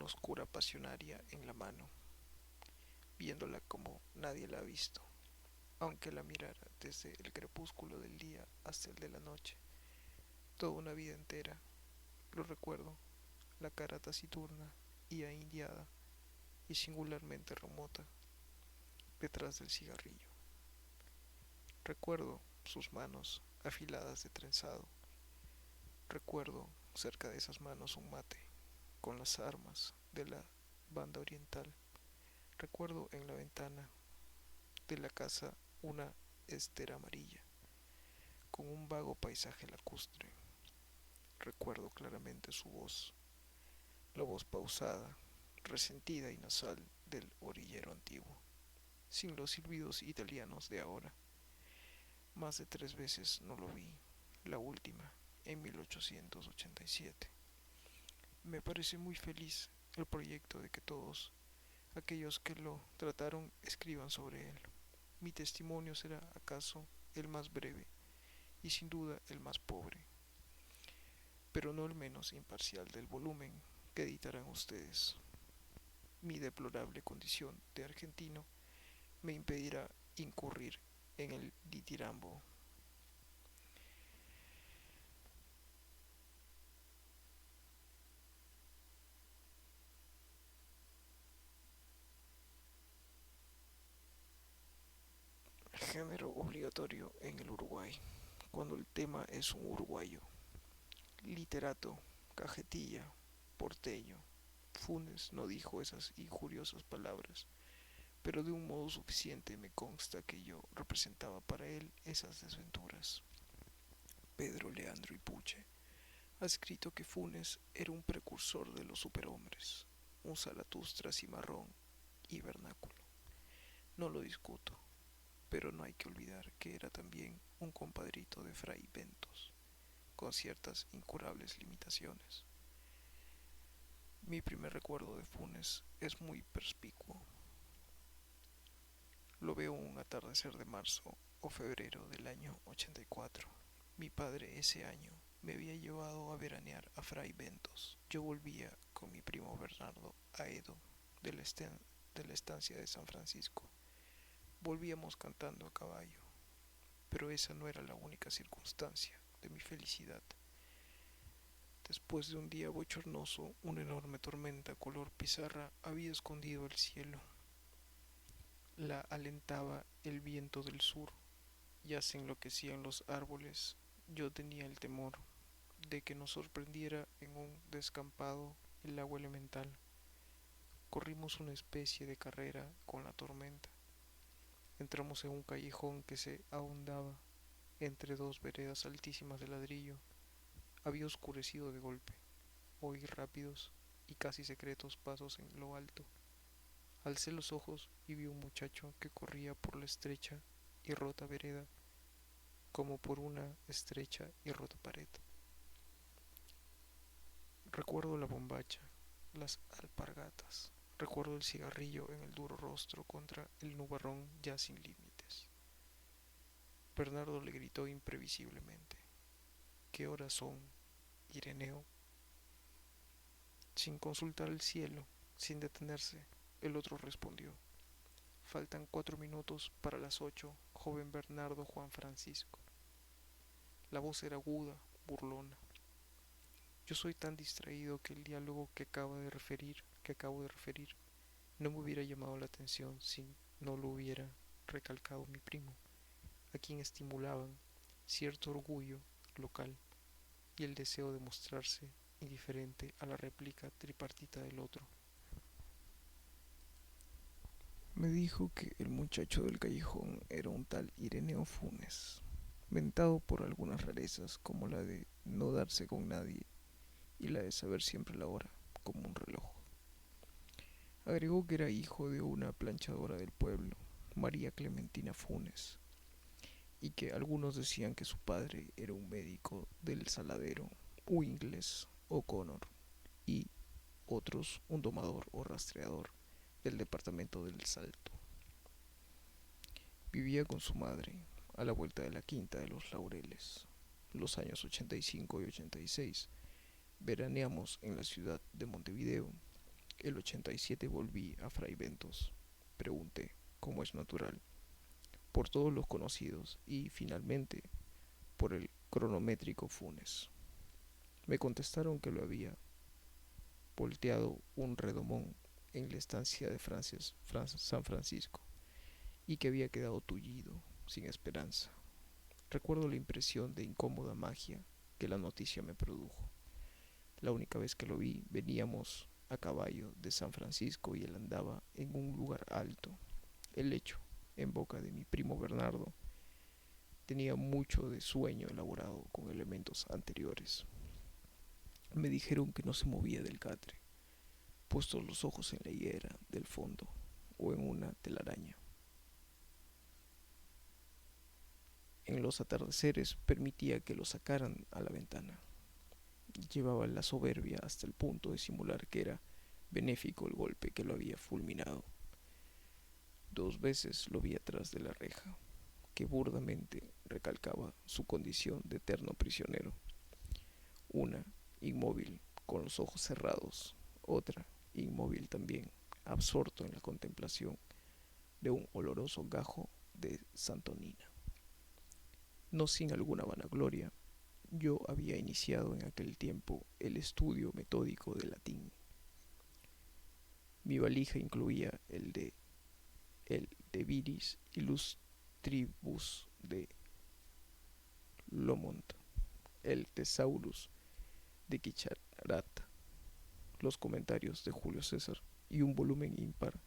una oscura pasionaria en la mano, viéndola como nadie la ha visto, aunque la mirara desde el crepúsculo del día hasta el de la noche, toda una vida entera. Lo recuerdo, la cara taciturna y ahindiada y singularmente remota detrás del cigarrillo. Recuerdo sus manos afiladas de trenzado. Recuerdo cerca de esas manos un mate con las armas de la banda oriental. Recuerdo en la ventana de la casa una estera amarilla con un vago paisaje lacustre. Recuerdo claramente su voz, la voz pausada, resentida y nasal del orillero antiguo, sin los silbidos italianos de ahora. Más de 3 veces no lo vi, la última en 1887. Me parece muy feliz el proyecto de que todos aquellos que lo trataron escriban sobre él. Mi testimonio será acaso el más breve y sin duda el más pobre, pero no el menos imparcial del volumen que editarán ustedes. Mi deplorable condición de argentino me impedirá incurrir en el ditirambo. Género obligatorio en el Uruguay, cuando el tema es un uruguayo. Literato, cajetilla, porteño. Funes no dijo esas injuriosas palabras, pero de un modo suficiente me consta que yo representaba para él esas desventuras. Pedro Leandro Ipuche ha escrito que Funes era un precursor de los superhombres, un Zaratustra cimarrón y vernáculo. No lo discuto, pero no hay que olvidar que era también un compadrito de Fray Bentos, con ciertas incurables limitaciones. Mi primer recuerdo de Funes es muy perspicuo. Lo veo un atardecer de marzo o febrero del año 84. Mi padre ese año me había llevado a veranear a Fray Bentos. Yo volvía con mi primo Bernardo a Edo de de la estancia de San Francisco. Volvíamos cantando a caballo, pero esa no era la única circunstancia de mi felicidad. Después de un día bochornoso, una enorme tormenta color pizarra había escondido el cielo. La alentaba el viento del sur, ya se enloquecían los árboles. Yo tenía el temor de que nos sorprendiera en un descampado el agua elemental. Corrimos una especie de carrera con la tormenta. Entramos en un callejón que se ahondaba entre dos veredas altísimas de ladrillo. Había oscurecido de golpe. Oí rápidos y casi secretos pasos en lo alto. Alcé los ojos y vi un muchacho que corría por la estrecha y rota vereda como por una estrecha y rota pared. Recuerdo la bombacha, las alpargatas, recuerdo el cigarrillo en el duro rostro contra el nubarrón ya sin límites. Bernardo le gritó imprevisiblemente: ¿Qué horas son, Ireneo? Sin consultar el cielo, sin detenerse, el otro respondió: Faltan 4 minutos para las 8, joven Bernardo Juan Francisco. La voz era aguda, burlona. Yo soy tan distraído que el diálogo que acabo de referir, no me hubiera llamado la atención si no lo hubiera recalcado mi primo, a quien estimulaban cierto orgullo local y el deseo de mostrarse indiferente a la réplica tripartita del otro. Me dijo que el muchacho del callejón era un tal Ireneo Funes, mentado por algunas rarezas como la de no darse con nadie y la de saber siempre la hora, como un reloj. Agregó que era hijo de una planchadora del pueblo, María Clementina Funes, y que algunos decían que su padre era un médico del saladero, un inglés O'Connor, y otros un domador o rastreador del departamento del Salto. Vivía con su madre a la vuelta de la Quinta de los Laureles. Los años 85 y 86 veraneamos en la ciudad de Montevideo. El 87 volví a Fray Bentos. Pregunté, como es natural, por todos los conocidos y, finalmente, por el cronométrico Funes. Me contestaron que lo había volteado un redomón en la estancia de San Francisco y que había quedado tullido, sin esperanza. Recuerdo la impresión de incómoda magia que la noticia me produjo. La única vez que lo vi, veníamos a caballo de San Francisco y él andaba en un lugar alto. El lecho, en boca de mi primo Bernardo, tenía mucho de sueño elaborado con elementos anteriores. Me dijeron que no se movía del catre, puestos los ojos en la higuera del fondo o en una telaraña. En los atardeceres permitía que lo sacaran a la ventana. Llevaba la soberbia hasta el punto de simular que era benéfico el golpe que lo había fulminado. 2 veces lo vi atrás de la reja, que burdamente recalcaba su condición de eterno prisionero. Una, inmóvil, con los ojos cerrados; otra, inmóvil también, absorto en la contemplación de un oloroso gajo de santonina. No sin alguna vanagloria, yo había iniciado en aquel tiempo el estudio metódico del latín. Mi valija incluía el De Viris Illustribus de Lomont, el Thesaurus de Quicharat, los comentarios de Julio César y un volumen impar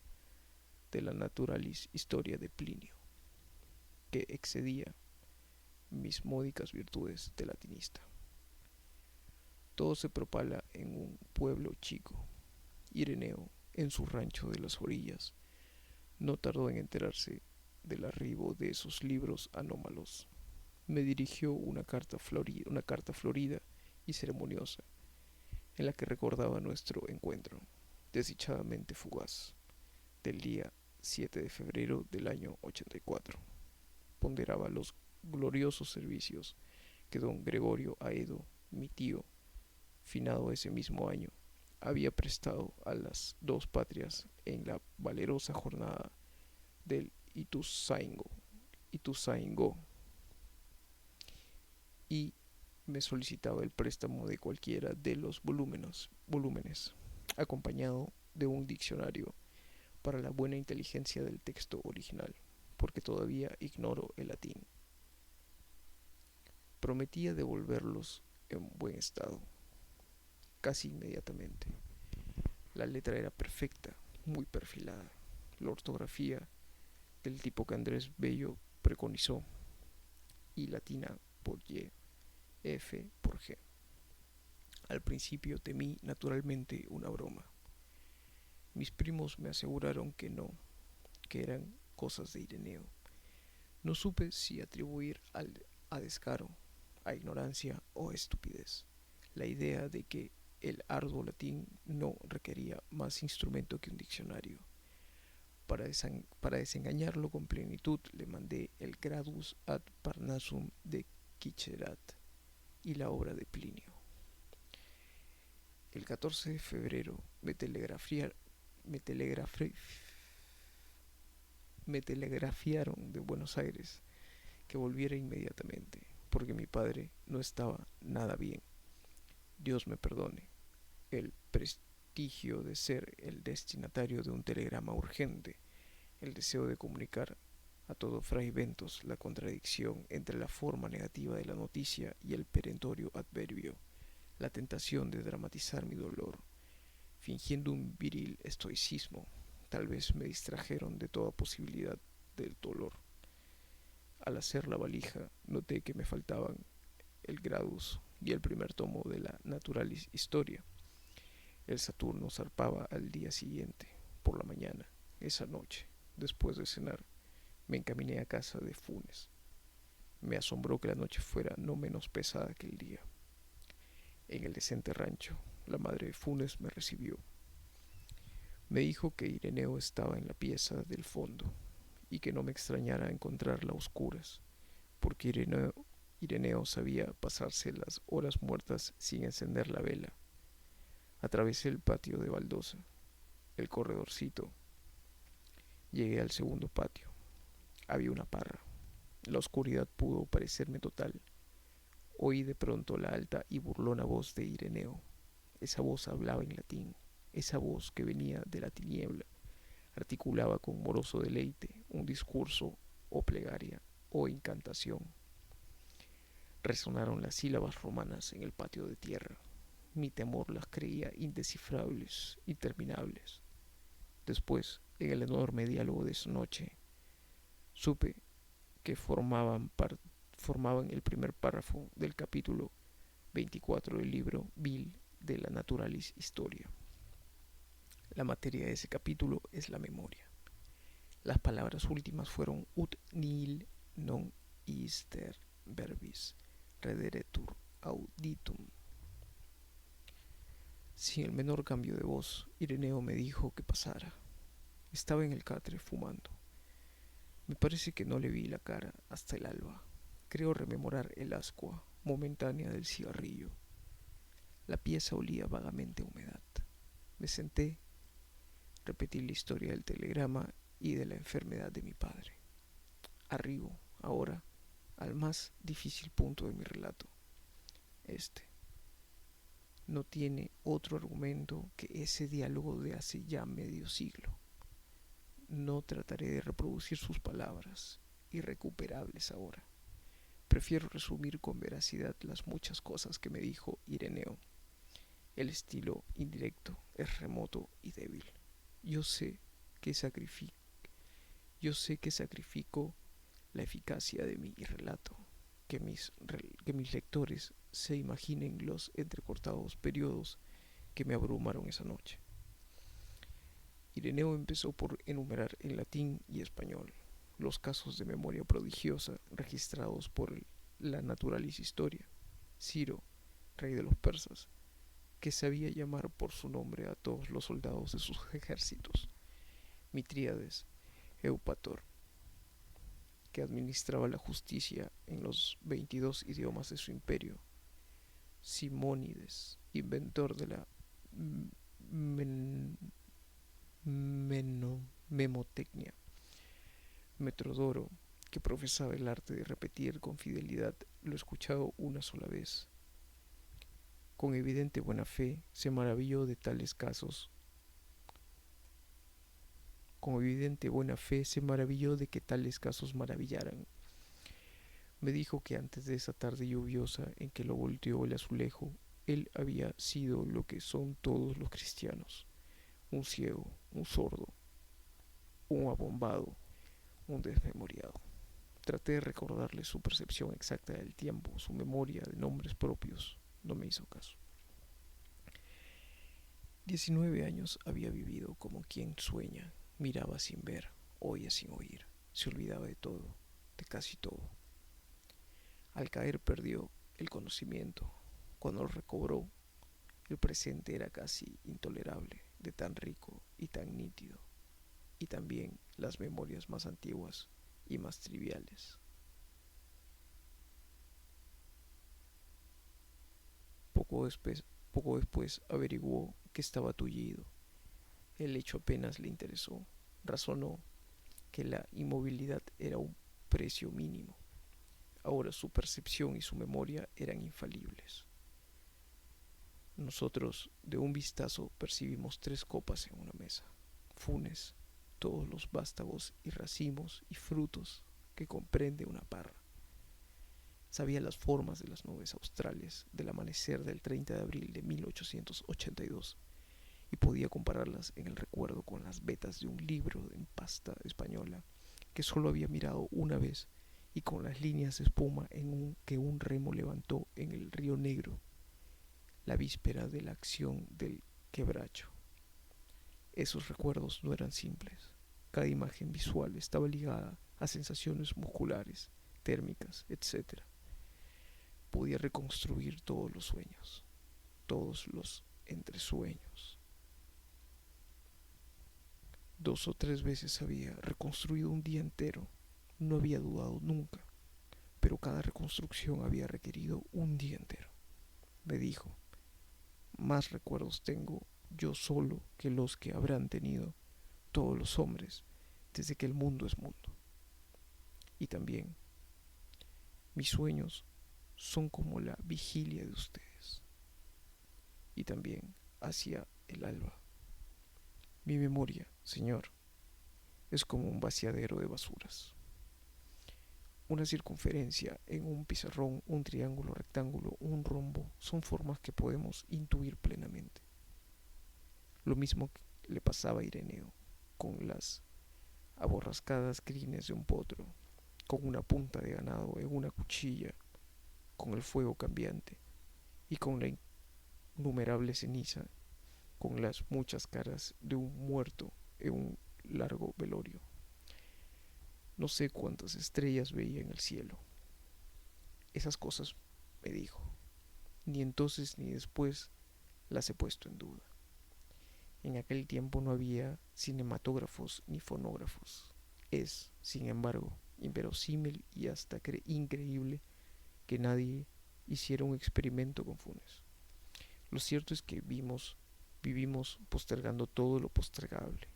de la Naturalis Historia de Plinio, que excedía mis módicas virtudes de latinista. Todo se propala en un pueblo chico. Ireneo, en su rancho de las orillas, no tardó en enterarse del arribo de esos libros anómalos. Me dirigió una carta florida y ceremoniosa, en la que recordaba nuestro encuentro, desdichadamente fugaz, del día 7 de febrero del año 84. Ponderaba los gloriosos servicios que don Gregorio Aedo, mi tío, finado ese mismo año, había prestado a las dos patrias en la valerosa jornada del Ituzaingó, y me solicitaba el préstamo de cualquiera de los volúmenes, acompañado de un diccionario para la buena inteligencia del texto original, porque todavía ignoro el latín. Prometía devolverlos en buen estado, casi inmediatamente. La letra era perfecta, muy perfilada. La ortografía del tipo que Andrés Bello preconizó, y latina por Y, F por G. Al principio temí naturalmente una broma. Mis primos me aseguraron que no, que eran cosas de Ireneo. No supe si atribuir a descaro, a ignorancia o a estupidez la idea de que el arduo latín no requería más instrumento que un diccionario. Para desengañarlo con plenitud le mandé el Gradus ad Parnassum de Quicherat y la obra de Plinio. El 14 de febrero me telegrafiaron de Buenos Aires que volviera inmediatamente, porque mi padre no estaba nada bien. Dios me perdone el prestigio de ser el destinatario de un telegrama urgente, el deseo de comunicar a todo Fray Bentos la contradicción entre la forma negativa de la noticia y el perentorio adverbio, la tentación de dramatizar mi dolor, fingiendo un viril estoicismo. Tal vez me distrajeron de toda posibilidad del dolor. Al hacer la valija, noté que me faltaban el Gradus y el primer tomo de la Naturalis Historia. El Saturno zarpaba al día siguiente, por la mañana. Esa noche, después de cenar, me encaminé a casa de Funes. Me asombró que la noche fuera no menos pesada que el día. En el decente rancho, la madre de Funes me recibió. Me dijo que Ireneo estaba en la pieza del fondo y que no me extrañara encontrarla a oscuras, porque Ireneo sabía pasarse las horas muertas sin encender la vela. Atravesé el patio de baldosa el corredorcito. Llegué al segundo patio. Había una parra. La oscuridad pudo parecerme total. Oí de pronto la alta y burlona voz de Ireneo. Esa voz hablaba en latín. Esa voz que venía de la tiniebla articulaba con moroso deleite un discurso o plegaria o incantación. Resonaron las sílabas romanas en el patio de tierra. Mi temor las creía indescifrables, interminables. Después, en el enorme diálogo de esa noche, supe que formaban el primer párrafo del capítulo 24 del libro Vil de la Naturalis Historia. La materia de ese capítulo es la memoria. Las palabras últimas fueron ut nihil non ister verbis rederetur auditum. Sin el menor cambio de voz, Ireneo me dijo que pasara. Estaba en el catre fumando. Me parece que no le vi la cara hasta el alba. Creo rememorar el ascua momentánea del cigarrillo. La pieza olía vagamente a humedad. Me senté, repetí la historia del telegrama y de la enfermedad de mi padre. Arribo, ahora, al más difícil punto de mi relato. Este no tiene otro argumento que ese diálogo de hace ya medio siglo. No trataré de reproducir sus palabras, irrecuperables ahora. Prefiero resumir con veracidad las muchas cosas que me dijo Ireneo. El estilo indirecto es remoto y débil. Yo sé que sacrifico la eficacia de mi relato, que mis lectores se imaginen los entrecortados periodos que me abrumaron esa noche. Ireneo empezó por enumerar en latín y español los casos de memoria prodigiosa registrados por la Naturalis Historia. Ciro, rey de los persas, que sabía llamar por su nombre a todos los soldados de sus ejércitos. Mitríades, Eupator, que administraba la justicia en los 22 idiomas de su imperio. Simónides, inventor de la memotecnia. Metrodoro, que profesaba el arte de repetir con fidelidad lo escuchado una sola vez. Con evidente buena fe se maravilló de tales casos. Con evidente buena fe se maravilló de que tales casos maravillaran. Me dijo que antes de esa tarde lluviosa en que lo volteó el azulejo, él había sido lo que son todos los cristianos: un ciego, un sordo, un abombado, un desmemoriado. Traté de recordarle su percepción exacta del tiempo, su memoria de nombres propios. No me hizo caso. 19 años había vivido como quien sueña, miraba sin ver, oía sin oír, se olvidaba de todo, de casi todo. Al caer perdió el conocimiento. Cuando lo recobró, el presente era casi intolerable, de tan rico y tan nítido, y también las memorias más antiguas y más triviales. Poco después averiguó que estaba tullido. El hecho apenas le interesó. Razonó que la inmovilidad era un precio mínimo. Ahora su percepción y su memoria eran infalibles. Nosotros, de un vistazo, percibimos 3 copas en una mesa. Funes, todos los vástagos y racimos y frutos que comprende una parra. Sabía las formas de las nubes australes del amanecer del 30 de abril de 1882 y podía compararlas en el recuerdo con las vetas de un libro en pasta española que solo había mirado una vez y con las líneas de espuma que un remo levantó en el río Negro la víspera de la acción del quebracho. Esos recuerdos no eran simples. Cada imagen visual estaba ligada a sensaciones musculares, térmicas, etc. Podía reconstruir todos los sueños, todos los entresueños. 2 o 3 veces había reconstruido un día entero. No había dudado nunca, pero cada reconstrucción había requerido un día entero. Me dijo: más recuerdos tengo yo solo que los que habrán tenido todos los hombres desde que el mundo es mundo. Y también mis sueños son como la vigilia de ustedes. Y también hacia el alba. Mi memoria, Señor, es como un vaciadero de basuras. Una circunferencia en un pizarrón, un triángulo, rectángulo, un rombo, son formas que podemos intuir plenamente. Lo mismo que le pasaba a Ireneo con las aborrascadas crines de un potro, con una punta de ganado en una cuchilla, con el fuego cambiante y con la innumerable ceniza, con las muchas caras de un muerto en un largo velorio. No sé cuántas estrellas veía en el cielo. Esas cosas me dijo. Ni entonces ni después las he puesto en duda. En aquel tiempo no había cinematógrafos ni fonógrafos. Es, sin embargo, inverosímil y hasta increíble que nadie hiciera un experimento con Funes. Lo cierto es que vivimos postergando todo lo postergable.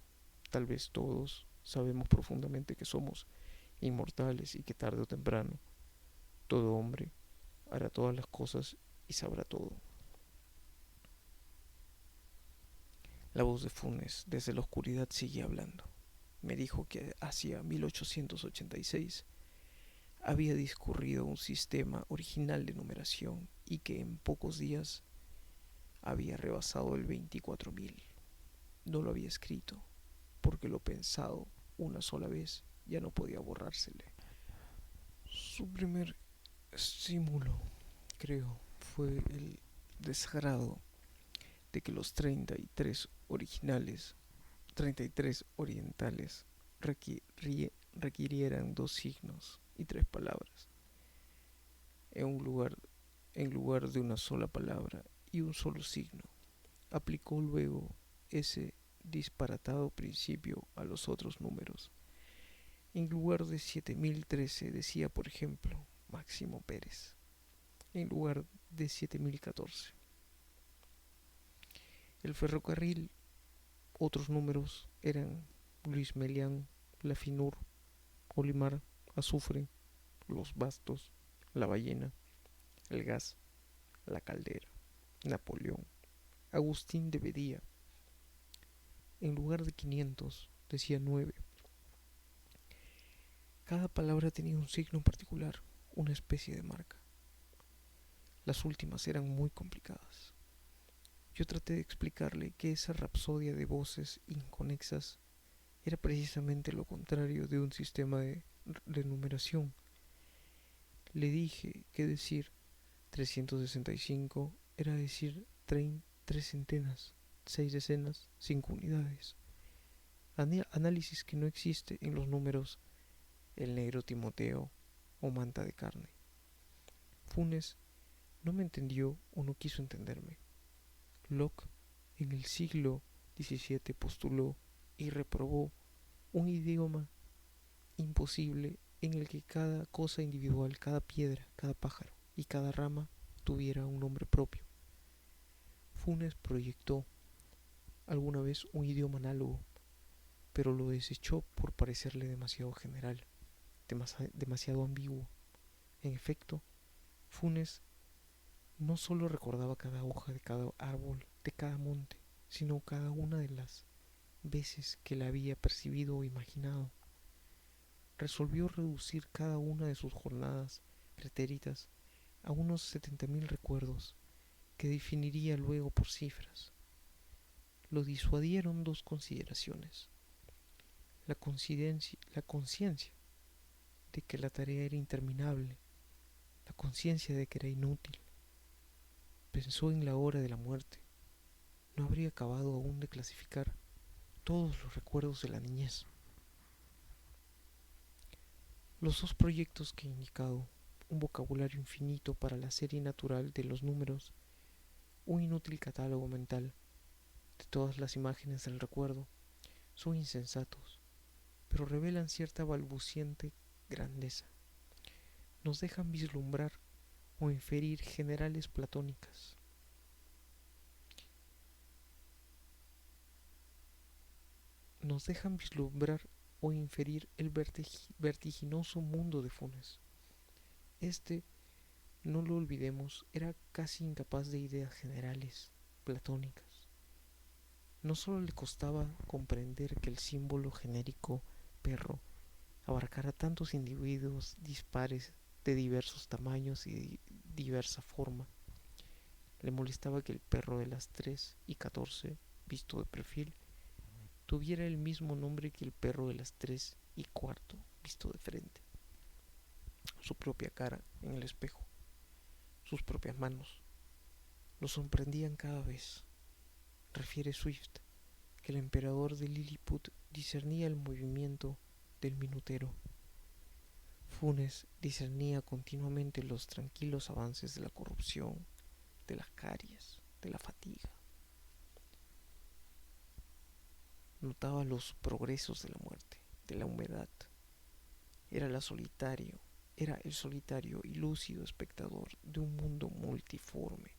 Tal vez todos sabemos profundamente que somos inmortales y que tarde o temprano todo hombre hará todas las cosas y sabrá todo. La voz de Funes desde la oscuridad seguía hablando. Me dijo que hacia 1886 había discurrido un sistema original de numeración y que en pocos días había rebasado el 24.000. No lo había escrito, porque lo pensado una sola vez ya no podía borrársele. Su primer estímulo, creo, fue el desagrado de que los 33 originales, 33 orientales, requirieran dos signos y tres palabras, en, un lugar, en lugar de una sola palabra y un solo signo. Aplicó luego ese disparatado principio a los otros números. En lugar de 7013 decía, por ejemplo, Máximo Pérez, en lugar de 7014. El ferrocarril, otros números eran Luis Melián, La Finur, Olimar, Azufre, Los Bastos, La Ballena, El Gas, La Caldera, Napoleón, Agustín de Bedía. En lugar de 500 decía 9. Cada palabra tenía un signo particular, una especie de marca. Las últimas eran muy complicadas. Yo traté de explicarle que esa rapsodia de voces inconexas era precisamente lo contrario de un sistema de numeración. Le dije que decir 365 era decir 3 centenas, 6 decenas, 5 unidades. Análisis que no existe en los números el negro Timoteo o manta de carne. Funes no me entendió o no quiso entenderme. Locke en el siglo XVII postuló y reprobó un idioma imposible en el que cada cosa individual, cada piedra, cada pájaro y cada rama tuviera un nombre propio. Funes proyectó alguna vez un idioma análogo, pero lo desechó por parecerle demasiado general, demasiado ambiguo. En efecto, Funes no solo recordaba cada hoja de cada árbol, de cada monte, sino cada una de las veces que la había percibido o imaginado. Resolvió reducir cada una de sus jornadas pretéritas a unos 70.000 recuerdos que definiría luego por cifras. Lo disuadieron dos consideraciones: la conciencia de que la tarea era interminable, la conciencia de que era inútil. Pensó en la hora de la muerte. No habría acabado aún de clasificar todos los recuerdos de la niñez. Los dos proyectos que he indicado, un vocabulario infinito para la serie natural de los números, un inútil catálogo mental de todas las imágenes del recuerdo, son insensatos, pero revelan cierta balbuciente grandeza. Nos dejan vislumbrar o inferir generales platónicas. nos dejan vislumbrar o inferir el vertiginoso mundo de Funes. Este, no lo olvidemos, era casi incapaz de ideas generales, platónicas. No solo le costaba comprender que el símbolo genérico perro abarcara tantos individuos dispares de diversos tamaños y de diversa forma, le molestaba que el perro de las 3:14, visto de perfil, tuviera el mismo nombre que el perro de las 3:15, visto de frente. Su propia cara en el espejo, sus propias manos, lo sorprendían cada vez. Refiere Swift que el emperador de Lilliput discernía el movimiento del minutero. Funes discernía continuamente los tranquilos avances de la corrupción, de las caries, de la fatiga. Notaba los progresos de la muerte, de la humedad. Era el solitario y lúcido espectador de un mundo multiforme,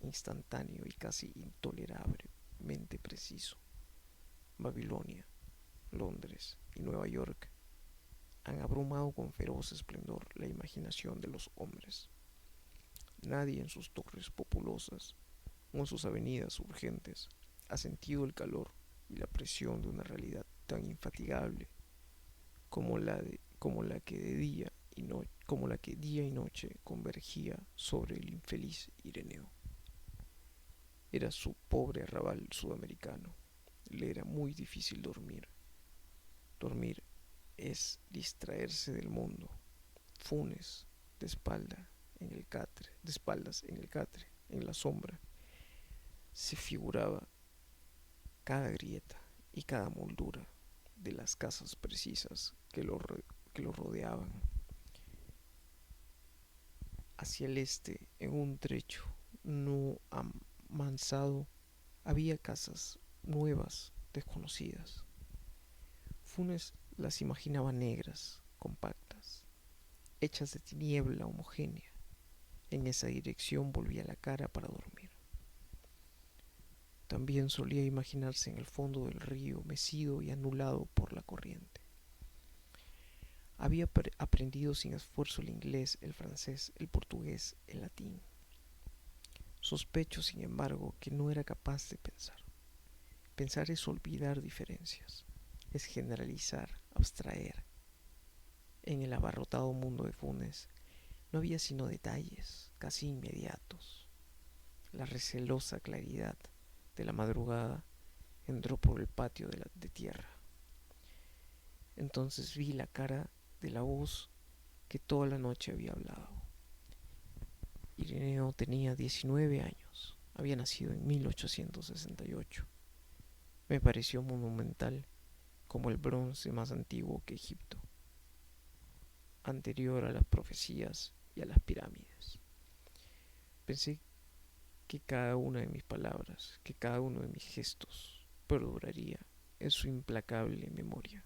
instantáneo y casi intolerablemente preciso. Babilonia, Londres y Nueva York han abrumado con feroz esplendor la imaginación de los hombres. Nadie en sus torres populosas o en sus avenidas urgentes ha sentido el calor y la presión de una realidad tan infatigable como la que día y noche convergía sobre el infeliz Ireneo. Era su pobre arrabal sudamericano. Le era muy difícil dormir. Dormir es distraerse del mundo. Funes, de espaldas en el catre, en la sombra, se figuraba cada grieta y cada moldura de las casas precisas que lo rodeaban. Hacia el este, en un trecho no amansado, había casas nuevas, desconocidas. Funes las imaginaba negras, compactas, hechas de tiniebla homogénea. En esa dirección volvía la cara para dormir. También solía imaginarse en el fondo del río, mecido y anulado por la corriente. Había aprendido sin esfuerzo el inglés, el francés, el portugués, el latín. Sospecho, sin embargo, que no era capaz de pensar. Pensar es olvidar diferencias, es generalizar, abstraer. En el abarrotado mundo de Funes no había sino detalles, casi inmediatos. La recelosa claridad de la madrugada entró por el patio de tierra. Entonces vi la cara de la voz que toda la noche había hablado. Ireneo tenía 19 años, había nacido en 1868. Me pareció monumental, como el bronce más antiguo que Egipto, anterior a las profecías y a las pirámides. Pensé que cada una de mis palabras, que cada uno de mis gestos perduraría en su implacable memoria.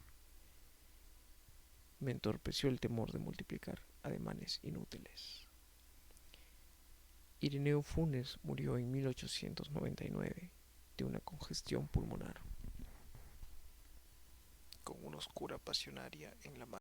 Me entorpeció el temor de multiplicar ademanes inútiles. Ireneo Funes murió en 1899 de una congestión pulmonar, con una oscura pasionaria en la mano.